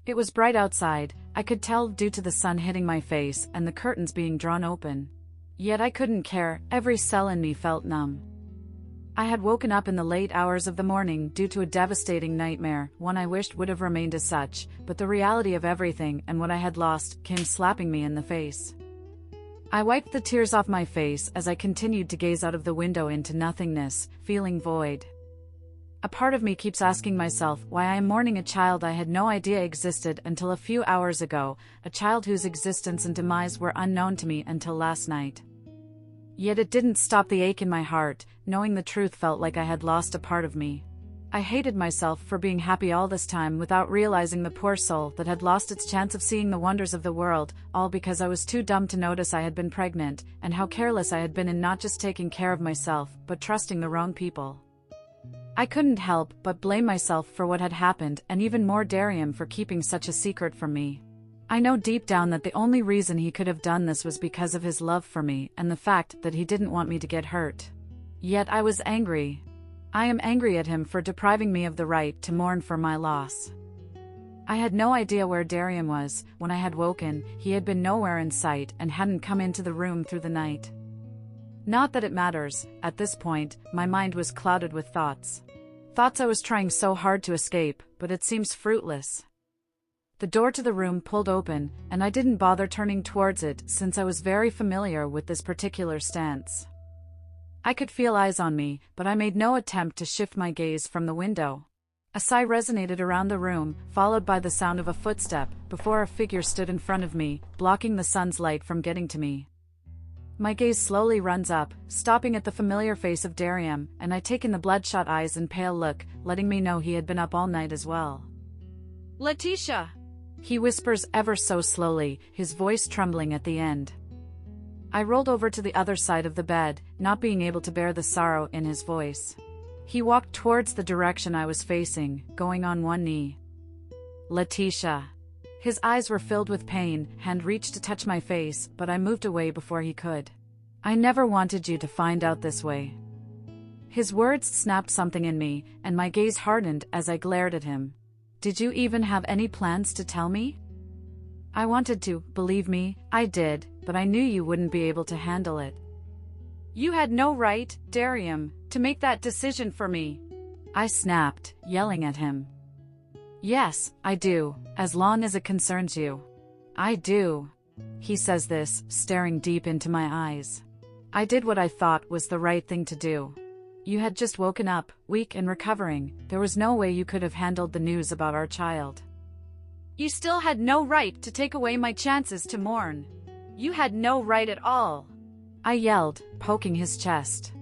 It was bright outside, I could tell due to the sun hitting my face and the curtains being drawn open. Yet I couldn't care, every cell in me felt numb. I had woken up in the late hours of the morning due to a devastating nightmare, one I wished would have remained as such, but the reality of everything and what I had lost came slapping me in the face. I wiped the tears off my face as I continued to gaze out of the window into nothingness, feeling void. A part of me keeps asking myself why I am mourning a child I had no idea existed until a few hours ago, a child whose existence and demise were unknown to me until last night. Yet it didn't stop the ache in my heart, knowing the truth felt like I had lost a part of me. I hated myself for being happy all this time without realizing the poor soul that had lost its chance of seeing the wonders of the world, all because I was too dumb to notice I had been pregnant, and how careless I had been in not just taking care of myself, but trusting the wrong people. I couldn't help but blame myself for what had happened and even more Darium for keeping such a secret from me. I know deep down that the only reason he could have done this was because of his love for me and the fact that he didn't want me to get hurt. Yet I was angry. I am angry at him for depriving me of the right to mourn for my loss. I had no idea where Darium was. When I had woken, he had been nowhere in sight and hadn't come into the room through the night. Not that it matters, at this point, my mind was clouded with thoughts. Thoughts I was trying so hard to escape, but it seems fruitless. The door to the room pulled open, and I didn't bother turning towards it since I was very familiar with this particular stance. I could feel eyes on me, but I made no attempt to shift my gaze from the window. A sigh resonated around the room, followed by the sound of a footstep, before a figure stood in front of me, blocking the sun's light from getting to me. My gaze slowly runs up, stopping at the familiar face of Darium, and I take in the bloodshot eyes and pale look, letting me know he had been up all night as well. "Letitia!" he whispers ever so slowly, his voice trembling at the end. I rolled over to the other side of the bed, not being able to bear the sorrow in his voice. He walked towards the direction I was facing, going on one knee. "Letitia." His eyes were filled with pain, hand reached to touch my face, but I moved away before he could. "I never wanted you to find out this way." His words snapped something in me, and my gaze hardened as I glared at him. "Did you even have any plans to tell me?" "I wanted to, believe me, I did, but I knew you wouldn't be able to handle it." "You had no right, Darium, to make that decision for me," I snapped, yelling at him. "Yes, I do, as long as it concerns you." "I do." He says this, staring deep into my eyes. "I did what I thought was the right thing to do. You had just woken up, weak and recovering. There was no way you could have handled the news about our child. You still had no right to take away my chances to mourn. You had no right at all," I yelled, poking his chest.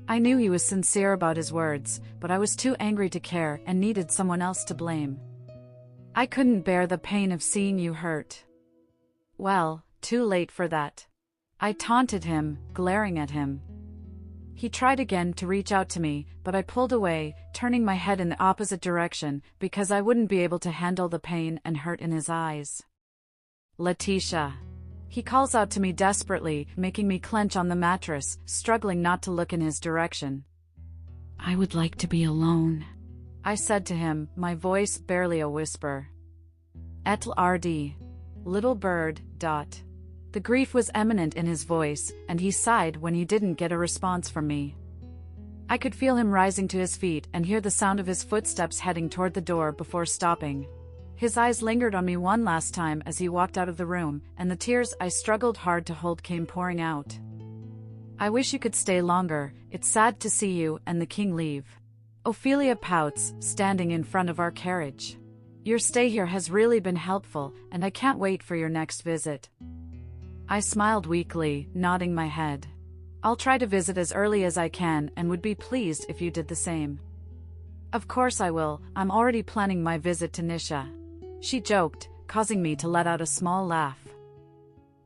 I knew he was sincere about his words, but I was too angry to care and needed someone else to blame. "I couldn't bear the pain of seeing you hurt." "Well, too late for that," I taunted him, glaring at him. He tried again to reach out to me, but I pulled away, turning my head in the opposite direction, because I wouldn't be able to handle the pain and hurt in his eyes. "Letitia." He calls out to me desperately, making me clench on the mattress, struggling not to look in his direction. "I would like to be alone," I said to him, my voice barely a whisper. "Etle rd. Little bird, dot." The grief was eminent in his voice, and he sighed when he didn't get a response from me. I could feel him rising to his feet and hear the sound of his footsteps heading toward the door before stopping. His eyes lingered on me one last time as he walked out of the room, and the tears I struggled hard to hold came pouring out. "I wish you could stay longer, it's sad to see you and the king leave." Ophelia pouts, standing in front of our carriage. "Your stay here has really been helpful, and I can't wait for your next visit." I smiled weakly, nodding my head. "I'll try to visit as early as I can and would be pleased if you did the same." "Of course I will, I'm already planning my visit to Nisha," she joked, causing me to let out a small laugh.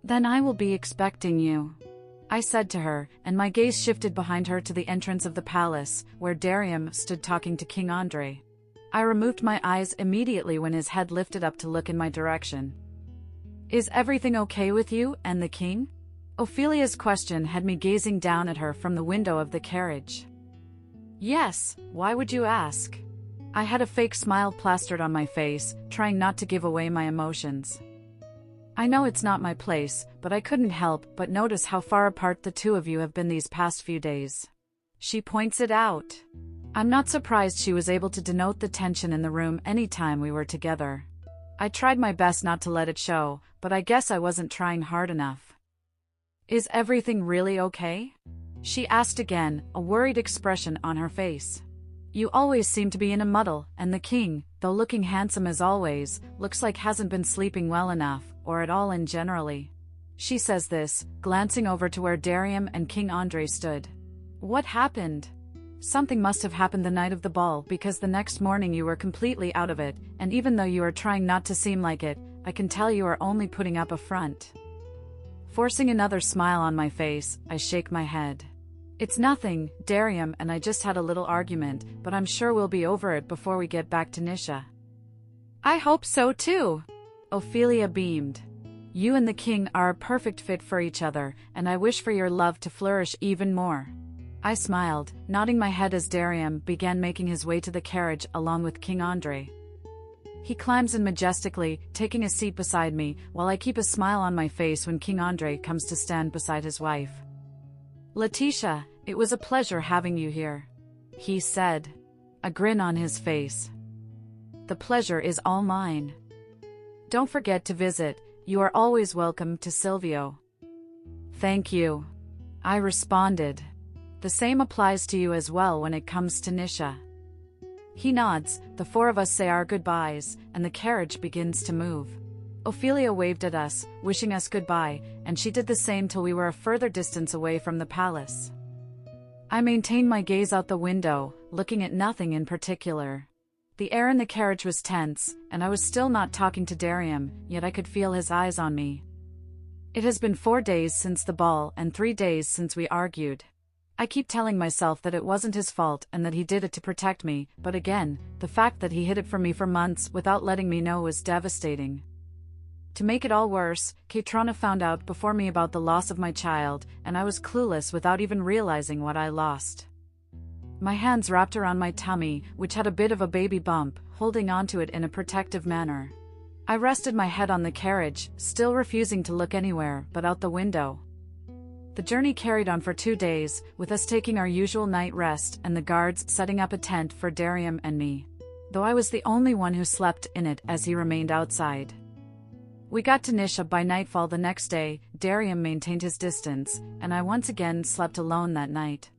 "Then I will be expecting you," I said to her, and my gaze shifted behind her to the entrance of the palace, where Darium stood talking to King Andre. I removed my eyes immediately when his head lifted up to look in my direction. "Is everything okay with you and the king?" Ophelia's question had me gazing down at her from the window of the carriage. "Yes, why would you ask?" I had a fake smile plastered on my face, trying not to give away my emotions. I know it's not my place, but I couldn't help but notice how far apart the two of you have been these past few days. She points it out. I'm not surprised she was able to denote the tension in the room any time we were together. I tried my best not to let it show, but I guess I wasn't trying hard enough. Is everything really okay? She asked again, a worried expression on her face. You always seem to be in a muddle, and the king, though looking handsome as always, looks like hasn't been sleeping well enough, or at all in generally. She says this, glancing over to where Darium and King Andre stood. What happened? Something must have happened the night of the ball because the next morning you were completely out of it, and even though you are trying not to seem like it, I can tell you are only putting up a front. Forcing another smile on my face, I shake my head. It's nothing, Darium and I just had a little argument, but I'm sure we'll be over it before we get back to Nisha. I hope so too. Ophelia beamed. You and the king are a perfect fit for each other, and I wish for your love to flourish even more. I smiled, nodding my head as Darium began making his way to the carriage along with King Andre. He climbs in majestically, taking a seat beside me, while I keep a smile on my face when King Andre comes to stand beside his wife. Letitia, it was a pleasure having you here, he said, a grin on his face. The pleasure is all mine. Don't forget to visit, you are always welcome to Silvio. Thank you, I responded. The same applies to you as well when it comes to Nisha. He nods, the four of us say our goodbyes, and the carriage begins to move. Ophelia waved at us, wishing us goodbye, and she did the same till we were a further distance away from the palace. I maintained my gaze out the window, looking at nothing in particular. The air in the carriage was tense, and I was still not talking to Darium, yet I could feel his eyes on me. It has been 4 days since the ball and 3 days since we argued. I keep telling myself that it wasn't his fault and that he did it to protect me, but again, the fact that he hid it from me for months without letting me know was devastating. To make it all worse, Kaitrona found out before me about the loss of my child, and I was clueless without even realizing what I lost. My hands wrapped around my tummy, which had a bit of a baby bump, holding onto it in a protective manner. I rested my head on the carriage, still refusing to look anywhere but out the window. The journey carried on for 2 days, with us taking our usual night rest and the guards setting up a tent for Darium and me, though I was the only one who slept in it as he remained outside. We got to Nisha by nightfall the next day. Darium maintained his distance, and I once again slept alone that night.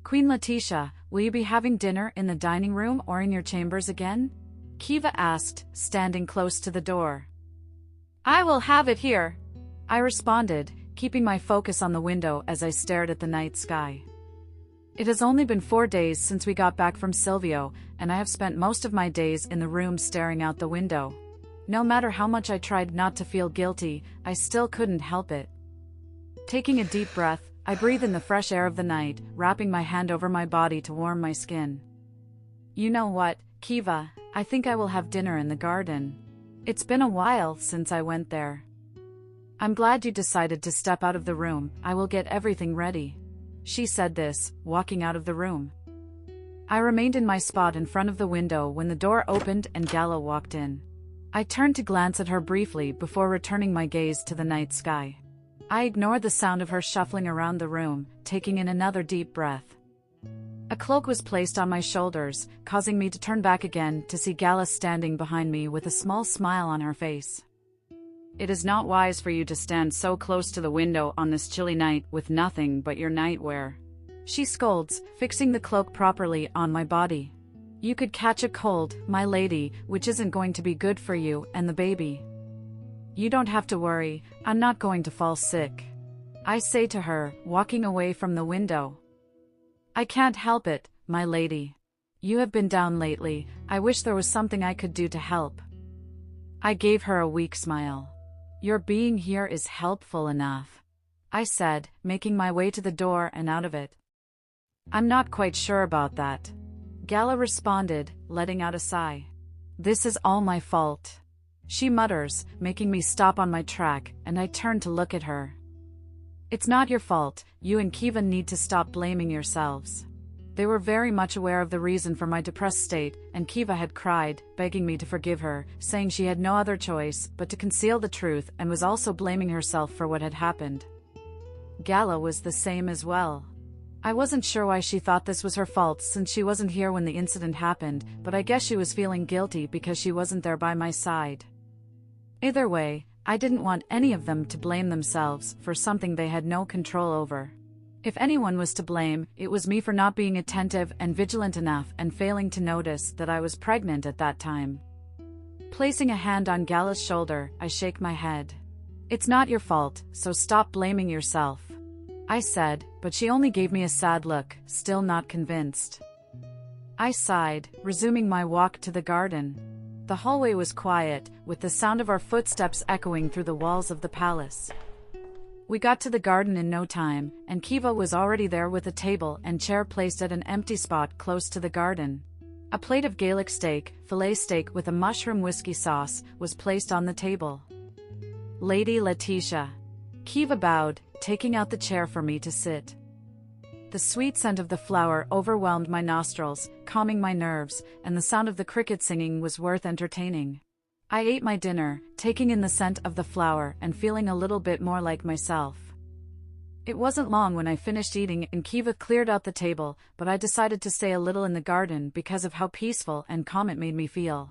Queen Letitia, will you be having dinner in the dining room or in your chambers again? Kiva asked, standing close to the door. I will have it here, I responded, keeping my focus on the window as I stared at the night sky. It has only been 4 days since we got back from Silvio, and I have spent most of my days in the room staring out the window. No matter how much I tried not to feel guilty, I still couldn't help it. Taking a deep breath, I breathe in the fresh air of the night, wrapping my hand over my body to warm my skin. You know what, Kiva, I think I will have dinner in the garden. It's been a while since I went there. I'm glad you decided to step out of the room. I will get everything ready. She said this, walking out of the room. I remained in my spot in front of the window when the door opened and Gala walked in. I turned to glance at her briefly before returning my gaze to the night sky. I ignored the sound of her shuffling around the room, taking in another deep breath. A cloak was placed on my shoulders, causing me to turn back again to see Gala standing behind me with a small smile on her face. It is not wise for you to stand so close to the window on this chilly night with nothing but your nightwear, she scolds, fixing the cloak properly on my body. You could catch a cold, my lady, which isn't going to be good for you and the baby. You don't have to worry, I'm not going to fall sick, I say to her, walking away from the window. I can't help it, my lady. You have been down lately. I wish there was something I could do to help. I gave her a weak smile. Your being here is helpful enough, I said, making my way to the door and out of it. I'm not quite sure about that, Gala responded, letting out a sigh. This is all my fault, she mutters, making me stop on my track, and I turn to look at her. It's not your fault. You and Kiva need to stop blaming yourselves. They were very much aware of the reason for my depressed state, and Kiva had cried, begging me to forgive her, saying she had no other choice but to conceal the truth and was also blaming herself for what had happened. Gala was the same as well. I wasn't sure why she thought this was her fault since she wasn't here when the incident happened, but I guess she was feeling guilty because she wasn't there by my side. Either way, I didn't want any of them to blame themselves for something they had no control over. If anyone was to blame, it was me for not being attentive and vigilant enough and failing to notice that I was pregnant at that time. Placing a hand on Gala's shoulder, I shake my head. "It's not your fault, so stop blaming yourself," I said, but she only gave me a sad look, still not convinced. I sighed, resuming my walk to the garden. The hallway was quiet, with the sound of our footsteps echoing through the walls of the palace. We got to the garden in no time, and Kiva was already there with a table and chair placed at an empty spot close to the garden. A plate of Gaelic steak, filet steak with a mushroom whiskey sauce, was placed on the table. "Lady Letitia." Kiva bowed, taking out the chair for me to sit. The sweet scent of the flower overwhelmed my nostrils, calming my nerves, and the sound of the cricket singing was worth entertaining. I ate my dinner, taking in the scent of the flower and feeling a little bit more like myself. It wasn't long when I finished eating and Kiva cleared out the table, but I decided to stay a little in the garden because of how peaceful and calm it made me feel.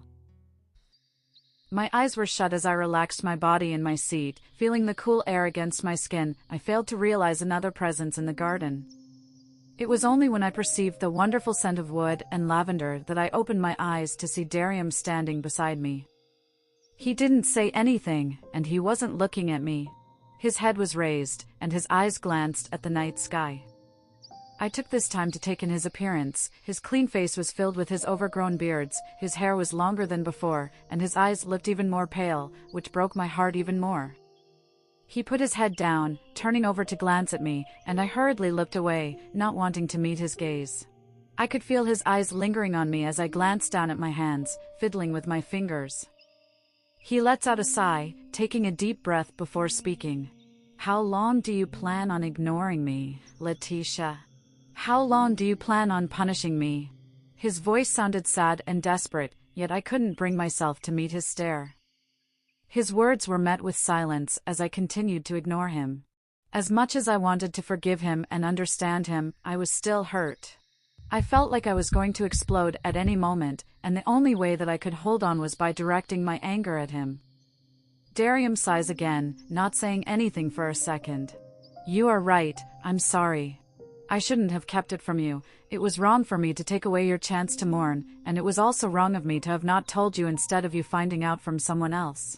My eyes were shut as I relaxed my body in my seat, feeling the cool air against my skin. I failed to realize another presence in the garden. It was only when I perceived the wonderful scent of wood and lavender that I opened my eyes to see Darium standing beside me. He didn't say anything, and he wasn't looking at me. His head was raised, and his eyes glanced at the night sky. I took this time to take in his appearance. His clean face was filled with his overgrown beards, his hair was longer than before, and his eyes looked even more pale, which broke my heart even more. He put his head down, turning over to glance at me, and I hurriedly looked away, not wanting to meet his gaze. I could feel his eyes lingering on me as I glanced down at my hands, fiddling with my fingers. He lets out a sigh, taking a deep breath before speaking. "How long do you plan on ignoring me, Letitia? How long do you plan on punishing me?" His voice sounded sad and desperate, yet I couldn't bring myself to meet his stare. His words were met with silence as I continued to ignore him. As much as I wanted to forgive him and understand him, I was still hurt. I felt like I was going to explode at any moment, and the only way that I could hold on was by directing my anger at him. Darium sighs again, not saying anything for a second. "You are right, I'm sorry. I shouldn't have kept it from you. It was wrong for me to take away your chance to mourn, and it was also wrong of me to have not told you instead of you finding out from someone else."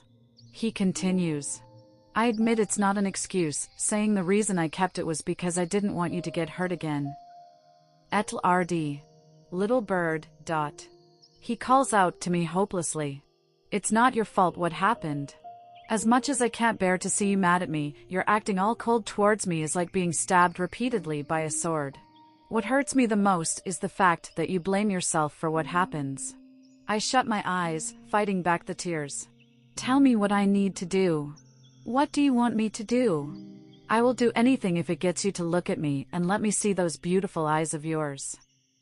He continues. "I admit it's not an excuse, saying the reason I kept it was because I didn't want you to get hurt again. Etl RD. Little bird, ... He calls out to me hopelessly. "It's not your fault what happened. As much as I can't bear to see you mad at me, your acting all cold towards me is like being stabbed repeatedly by a sword. What hurts me the most is the fact that you blame yourself for what happens." I shut my eyes, fighting back the tears. "Tell me what I need to do. What do you want me to do? I will do anything if it gets you to look at me and let me see those beautiful eyes of yours.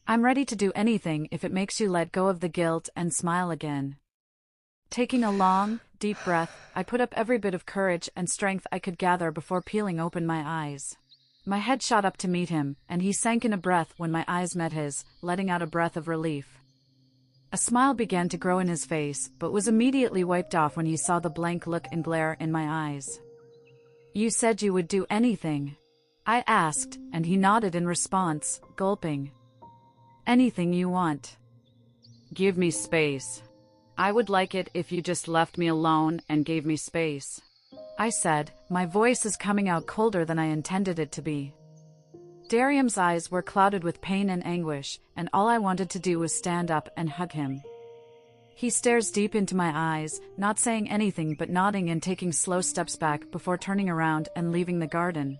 I'm ready to do anything if it makes you let go of the guilt and smile again." Taking a long, deep breath, I put up every bit of courage and strength I could gather before peeling open my eyes. My head shot up to meet him, and he sank in a breath when my eyes met his, letting out a breath of relief. A smile began to grow in his face, but was immediately wiped off when he saw the blank look and glare in my eyes. "You said you would do anything?" I asked, and he nodded in response, gulping. "Anything you want. Give me space. I would like it if you just left me alone and gave me space," I said, my voice is coming out colder than I intended it to be. Darium's eyes were clouded with pain and anguish, and all I wanted to do was stand up and hug him. He stares deep into my eyes, not saying anything but nodding and taking slow steps back before turning around and leaving the garden.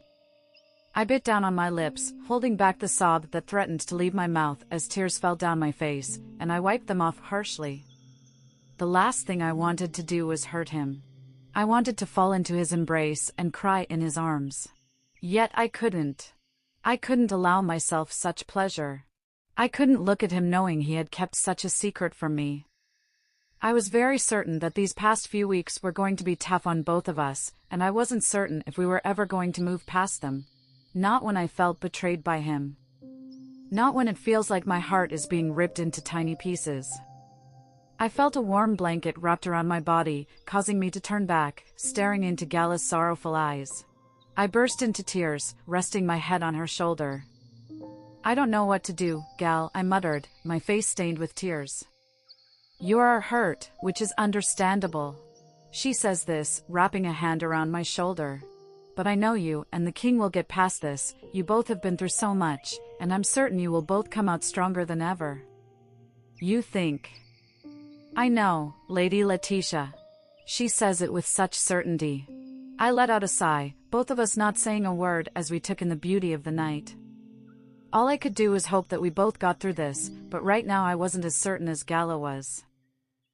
I bit down on my lips, holding back the sob that threatened to leave my mouth as tears fell down my face, and I wiped them off harshly. The last thing I wanted to do was hurt him. I wanted to fall into his embrace and cry in his arms. Yet I couldn't. I couldn't allow myself such pleasure. I couldn't look at him knowing he had kept such a secret from me. I was very certain that these past few weeks were going to be tough on both of us, and I wasn't certain if we were ever going to move past them. Not when I felt betrayed by him. Not when it feels like my heart is being ripped into tiny pieces. I felt a warm blanket wrapped around my body, causing me to turn back, staring into Gala's sorrowful eyes. I burst into tears, resting my head on her shoulder. "I don't know what to do, Gal," I muttered, my face stained with tears. "You are hurt, which is understandable." She says this, wrapping a hand around my shoulder. "But I know you, and the king will get past this. You both have been through so much, and I'm certain you will both come out stronger than ever." "You think?" "I know, Lady Letitia." She says it with such certainty. I let out a sigh, both of us not saying a word as we took in the beauty of the night. All I could do was hope that we both got through this, but right now I wasn't as certain as Gala was.